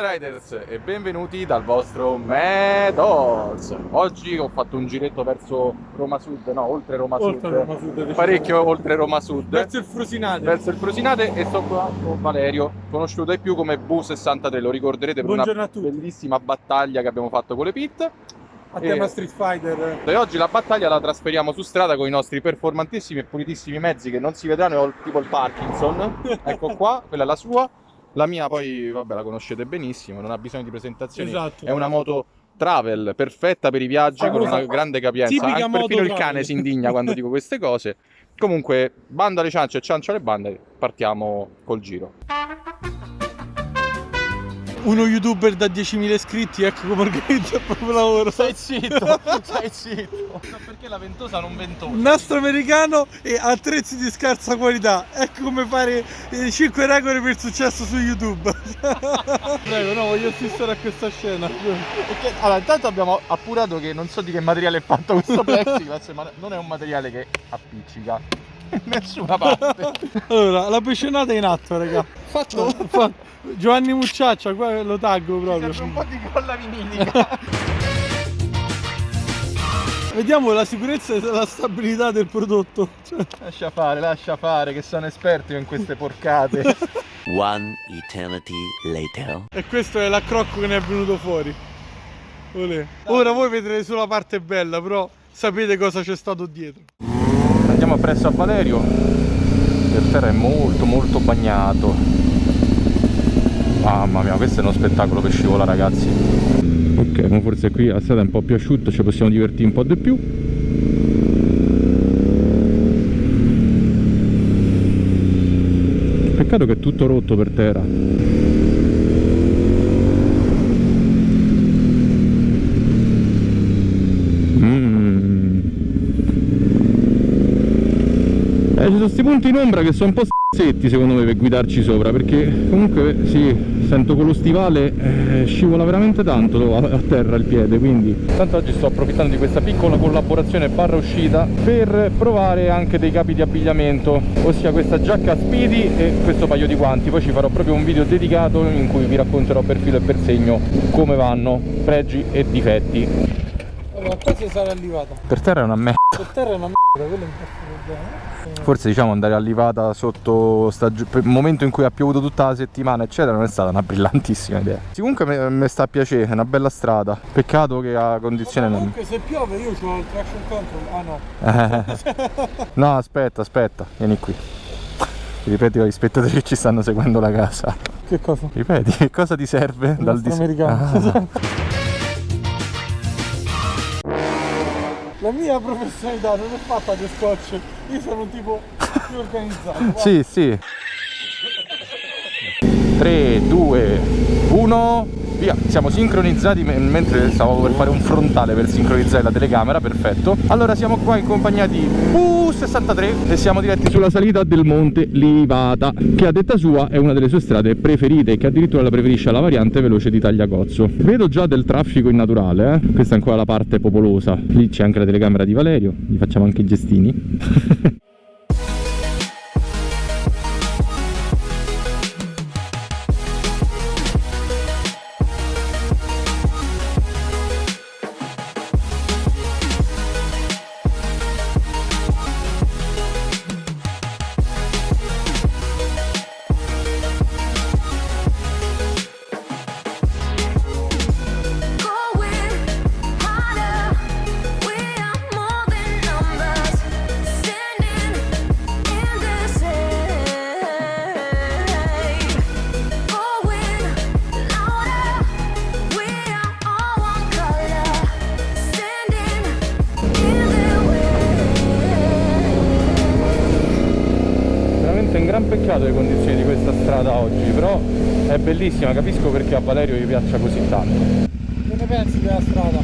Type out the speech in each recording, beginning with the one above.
Riders e benvenuti dal vostro Meadows. Oggi ho fatto un giretto verso Roma Sud, no, oltre Roma Sud, parecchio oltre Roma Sud, verso il Frusinate e sto qua con Valerio, conosciuto ai più come Bu63, lo ricorderete per Buongiorno una a tutti. bellissima battaglia che abbiamo fatto con le pit. A tema Street Fighter. E oggi la battaglia la trasferiamo su strada con i nostri performantissimi e pulitissimi mezzi che non si vedranno, ho tipo il Parkinson. Ecco qua, quella è la sua. La mia poi, vabbè, la conoscete benissimo, non ha bisogno di presentazioni. Esatto. È una moto travel, perfetta per i viaggi, con una grande capienza. Tipica moto perfino il travel. cane si indigna quando dico queste cose. Comunque, bando alle ciance e ciancio alle bande, partiamo col giro. Uno youtuber da 10.000 iscritti, ecco come organizza il proprio lavoro. Stai zitto, stai zitto. Perché la ventosa non ventosa? Nastro americano e attrezzi di scarsa qualità. Ecco come fare 5 regole per il successo su YouTube. Prego, no, voglio assistere a questa scena. Perché, allora, intanto abbiamo appurato che non so di che materiale è fatto questo plexiglass, ma non è un materiale che appiccica in nessuna parte. Allora, la pecenata è in atto, raga. Fatto. Giovanni Mucciaccia, qua lo taggo proprio. Serve un po' di colla vinilica. Vediamo la sicurezza e la stabilità del prodotto. Lascia fare, che sono esperto io in queste porcate. One eternity later. E questo è l'accrocco che ne è venuto fuori. Olè. Ora voi vedrete solo la parte bella, però sapete cosa c'è stato dietro. Andiamo appresso a Valerio. Il terra è molto bagnato. Mamma mia, questo è uno spettacolo per scivola, ragazzi. Ok, ma forse qui la strada è un po' più asciutta, ci possiamo divertire un po' di più. Peccato che è tutto rotto per terra. Ci sono questi punti in ombra che sono un po' setti secondo me per guidarci sopra, perché comunque sì, sento con lo stivale scivola veramente tanto a terra il piede, quindi tanto oggi sto approfittando di questa piccola collaborazione barra uscita per provare anche dei capi di abbigliamento, ossia questa giacca Speedy e questo paio di guanti. Poi ci farò proprio un video dedicato in cui vi racconterò per filo e per segno come vanno, pregi e difetti. Allora, qua si sarà allivata. Per terra è una merda. Per terra è una merda, quello è un po' bene. Forse diciamo andare allivata sotto per il momento in cui ha piovuto tutta la settimana eccetera non è stata una brillantissima idea. Comunque mi sta a piacere, è una bella strada, peccato che a condizione non... Comunque se piove io ho il traction control. Ah no. No, aspetta, vieni qui. Ripeti agli spettatori che ci stanno seguendo la casa. Che cosa? Ripeti, che cosa ti serve dal americano. La mia professionalità non è fatta di scotch, io sono un tipo più organizzato. Sì. 3, 2, 1, via. Siamo sincronizzati mentre stavo per fare un frontale per sincronizzare la telecamera, perfetto. Allora siamo qua in compagnia di Bu63 e siamo diretti sulla salita del Monte Livata, che a detta sua è una delle sue strade preferite, che addirittura la preferisce alla variante veloce di Tagliacozzo. Vedo già del traffico in naturale, questa è ancora la parte popolosa. Lì c'è anche la telecamera di Valerio, gli facciamo anche i gestini. Un gran peccato le condizioni di questa strada oggi, però è bellissima, capisco perché a Valerio gli piaccia così tanto. Che ne pensi della strada?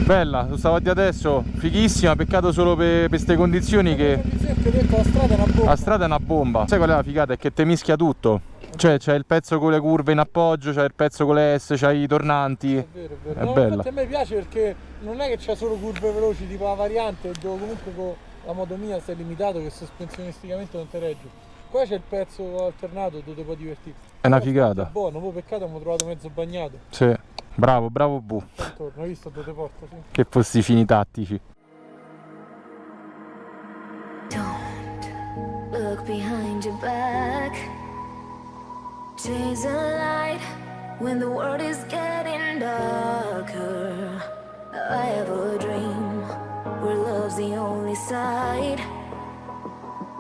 Bella, lo stavo a dire adesso, fighissima, peccato solo per queste condizioni che... La strada è una bomba. La strada è una bomba. Sai qual è la figata? È che te mischia tutto. Cioè c'è il pezzo con le curve in appoggio, c'è il pezzo con le S, c'hai i tornanti. È vero. È No, bella. infatti a me piace perché non è che c'è solo curve veloci tipo la variante, dove comunque con la moto mia sei limitato che sospensionisticamente non ti regge. Qua c'è il pezzo alternato dove ti puoi divertire. È una figata. È buono, poi peccato abbiamo trovato mezzo bagnato. Sì, bravo, bravo Bu. Hai visto dove ti porta, sì. Che posticini tattici. Don't look behind your back. Chase a light when the world is getting darker. I have a dream where love's the only side.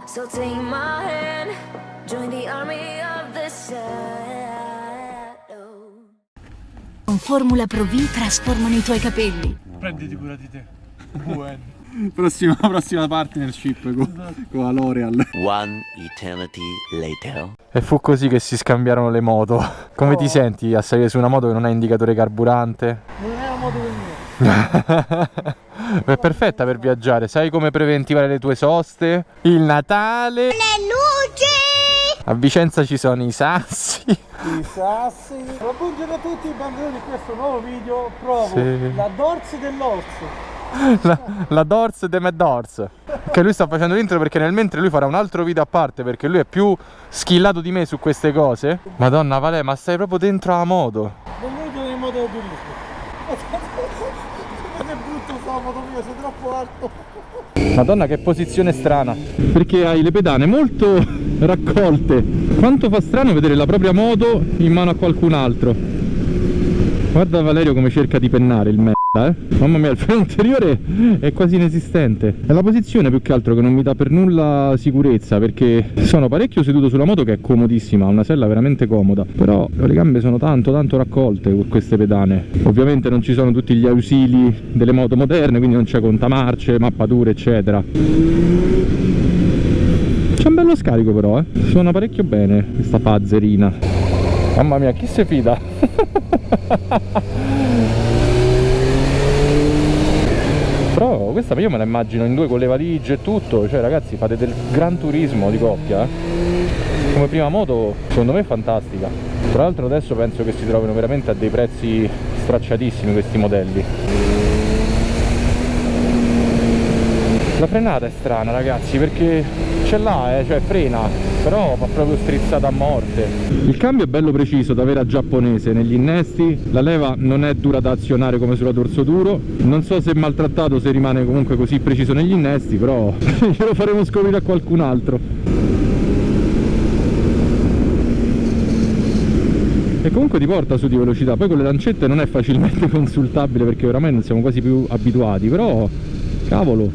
So take my hand, join the army of the shadow. Con Formula Pro V trasformano i tuoi capelli. Prenditi cura di te. Buono. Prossima partnership con la L'Oreal. One eternity later. E fu così che si scambiarono le moto. Come ti senti a salire su una moto che non ha indicatore carburante? Non è la moto del mio. È perfetta per viaggiare, sai come preventivare le tue soste? Il Natale! Le luci! A Vicenza ci sono i sassi. I sassi. Buongiorno a tutti, benvenuti in questo nuovo video. Provo Sì. la dorso dell'orso. La Dors de Meddors. Che lui sta facendo l'intro perché nel mentre lui farà un altro video a parte, perché lui è più skillato di me su queste cose. Madonna Vale, ma stai proprio dentro la moto. Benvenuti nel modo del turismo. Che brutto sta la moto mia, sei troppo alto. Madonna che posizione strana. Perché hai le pedane molto raccolte. Quanto fa strano vedere la propria moto in mano a qualcun altro. Guarda Valerio come cerca di pennare il merda, Mamma mia, il freno anteriore è quasi inesistente. È la posizione più che altro che non mi dà per nulla sicurezza, perché sono parecchio seduto sulla moto che è comodissima, ha una sella veramente comoda, però le gambe sono tanto raccolte con queste pedane. Ovviamente non ci sono tutti gli ausili delle moto moderne, quindi non c'è contamarce, mappature eccetera. C'è un bello scarico però, suona parecchio bene questa pazzerina. Mamma mia, chi si fida? Però questa io me la immagino in due con le valigie e tutto. Cioè ragazzi, fate del gran turismo di coppia, Come prima moto secondo me è fantastica. Tra l'altro adesso penso che si trovino veramente a dei prezzi stracciatissimi questi modelli. La frenata è strana ragazzi, perché ce l'ha, cioè frena, però va proprio strizzata a morte. Il cambio è bello preciso da vera giapponese negli innesti, la leva non è dura da azionare come sulla dorso duro, non so se è maltrattato, se rimane comunque così preciso negli innesti, però glielo faremo scoprire a qualcun altro. E comunque ti porta su di velocità, poi con le lancette non è facilmente consultabile perché oramai non siamo quasi più abituati, però cavolo,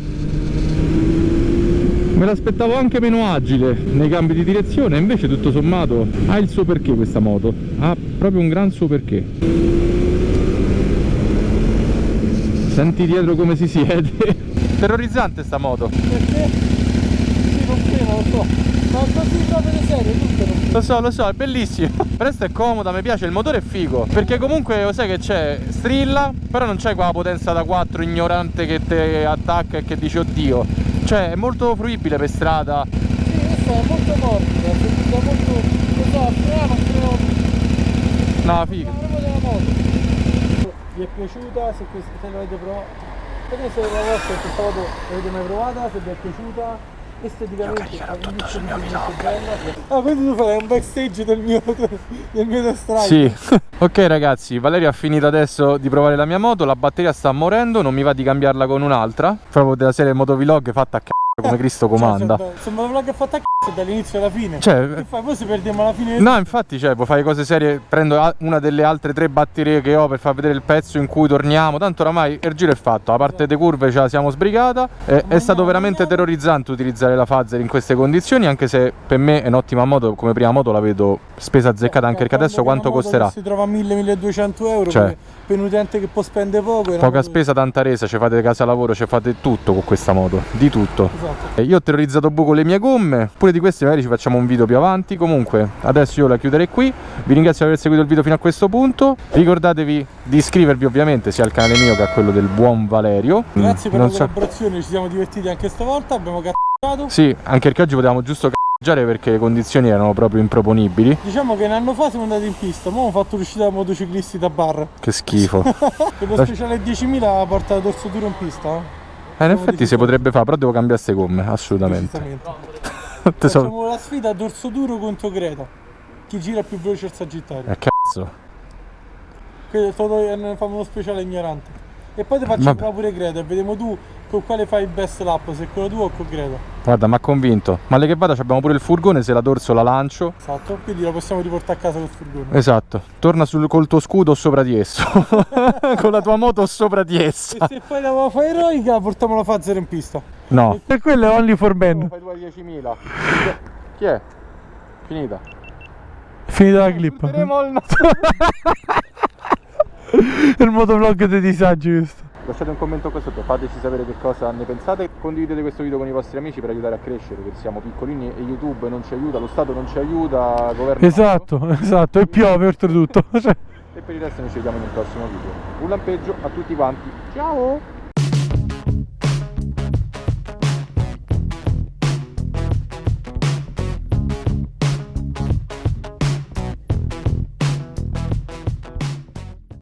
me l'aspettavo anche meno agile nei cambi di direzione, invece tutto sommato ha il suo perché questa moto, ha proprio un gran suo perché. Senti dietro come si siede. Terrorizzante sta moto. Perché? Sì, non freno, lo so. Ma così proprio di serio, tutto non freno. Lo so, è bellissimo. Presto è comoda, mi piace, il motore è figo. Perché comunque lo sai che c'è, strilla, però non c'è quella potenza da 4 ignorante che ti attacca e che dici oddio. Cioè è molto fruibile per strada. Sì, questa è molto morbida, è molto, lo so, freno. No, figa. Proprio della moto. Vi è piaciuta? Se l'avete provata? Vedete se la vostra questa moto l'avete mai provata? Se vi è piaciuta? Esteticamente è bella. Ah, quindi tu fai un backstage del mio test drive. Sì. Ok ragazzi, Valerio ha finito adesso di provare la mia moto, la batteria sta morendo, non mi va di cambiarla con un'altra. Proprio della serie motovlog fatta a c***o come Cristo comanda. Cioè, se il motovlog è fatta a c***o dall'inizio alla fine. Cioè, che fai? Poi se perdiamo alla fine. no, infatti, cioè, puoi fare cose serie. Prendo una delle altre 3 batterie che ho per far vedere il pezzo in cui torniamo. Tanto oramai il giro è fatto. La parte delle curve ce la siamo sbrigata. È stato veramente terrorizzante utilizzare la Fazer in queste condizioni. Anche se per me è un'ottima moto. Come prima moto la vedo spesa azzeccata. Anche perché adesso quanto costerà? Si trova a 1000-1200 euro. Cioè, per un utente che può spendere poco. Poca spesa, tanta resa. Ci fate casa lavoro, ci fate tutto con questa moto. Di tutto. Esatto. Io ho terrorizzato Bu con le mie gomme. Pure di queste magari ci facciamo un video più avanti. Comunque adesso io la chiuderei qui. Vi ringrazio per aver seguito il video fino a questo punto. Ricordatevi di iscrivervi ovviamente sia al canale mio che a quello del buon Valerio. Grazie per la collaborazione, ci siamo divertiti anche stavolta. Abbiamo cazzato. Sì, anche perché oggi potevamo giusto cazziare perché le condizioni erano proprio improponibili. Diciamo che un anno fa siamo andati in pista. Ora abbiamo fatto l'uscita da motociclisti da bar. Che schifo. Per lo speciale 10.000 porta la dorso duro in pista. In effetti si potrebbe fare, però devo cambiare queste gomme, assolutamente. Facciamo la sfida dorso duro contro Greta. Chi gira più veloce il Sagittario. Cazzo. Ne facciamo uno speciale ignorante. E poi ti faccio pure Greta e vediamo tu con quale fai il best lap, se con la tua o con Greta. Guarda, mi ha convinto. Male che vada, abbiamo pure il furgone, se la dorso la lancio. Esatto, quindi la possiamo riportare a casa col furgone. Esatto, torna col tuo scudo sopra di esso. Con la tua moto sopra di essa. E se poi la fa eroica, portiamo la Fazer in pista. No. E quello è only for men. Fai 10.000. Chi è? Finita. Finita la clip. Il motovlog dei disagi questo. Lasciate un commento qua sotto, fateci sapere che cosa ne pensate, condividete questo video con i vostri amici per aiutare a crescere, perché siamo piccolini e YouTube non ci aiuta, lo Stato non ci aiuta, il governo. Esatto, e piove oltretutto. E per il resto noi ci vediamo nel prossimo video. Un lampeggio a tutti quanti, ciao!